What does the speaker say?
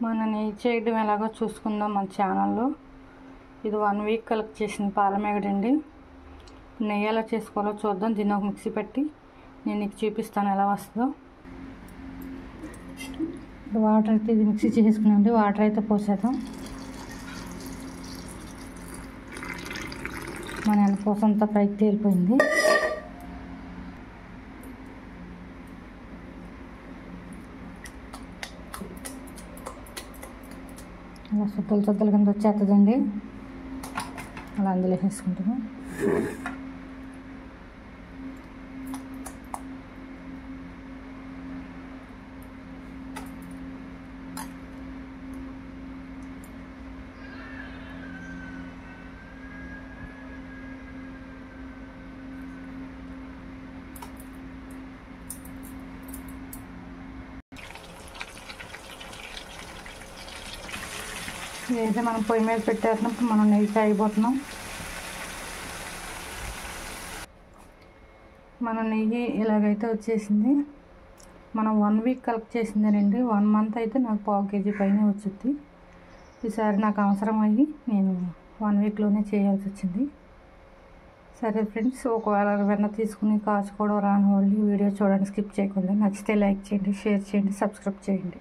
మన నెయ్యి చేయడం ఎలాగో చూసుకుందాం మన ఛానల్లో. ఇది 1 వీక్ కలెక్ట్ చేసిన పాలమేగడండి. నెయ్యి ఎలా చేసుకోవాలో చూద్దాం. దీన్ని ఒక మిక్సీ పెట్టి నేను నీకు చూపిస్తాను ఎలా వస్తుందో. వాటర్ అయితే ఇది మిక్సీ చేసుకున్నాండి. వాటర్ అయితే పోసేద్దాం. మన పూస అంతా పైకి తేలిపోయింది. అలా సుద్దలు కింద వచ్చేస్తుందండి. అలా అందులో వేసుకుంటాము. ఇదైతే మనం పొయ్యి మీద పెట్టేసినప్పుడు మనం నెయ్యి కాయబోతున్నాం. మన నెయ్యి ఇలాగైతే వచ్చేసింది. మనం 1 వీక్ కలెక్ట్ చేసిందేనండి. 1 మంత్ అయితే నాకు 1/2 kg పైన వచ్చింది. ఈసారి నాకు అవసరం అయ్యి నేను 1 వీక్లోనే చేయాల్సి వచ్చింది. సరే ఫ్రెండ్స్, ఒకవేళ వెన్న తీసుకుని కాచుకోవడం రాని వాళ్ళు వీడియో చూడండి, స్కిప్ చేయకుండా. నచ్చితే లైక్ చేయండి, షేర్ చేయండి, సబ్స్క్రైబ్ చేయండి.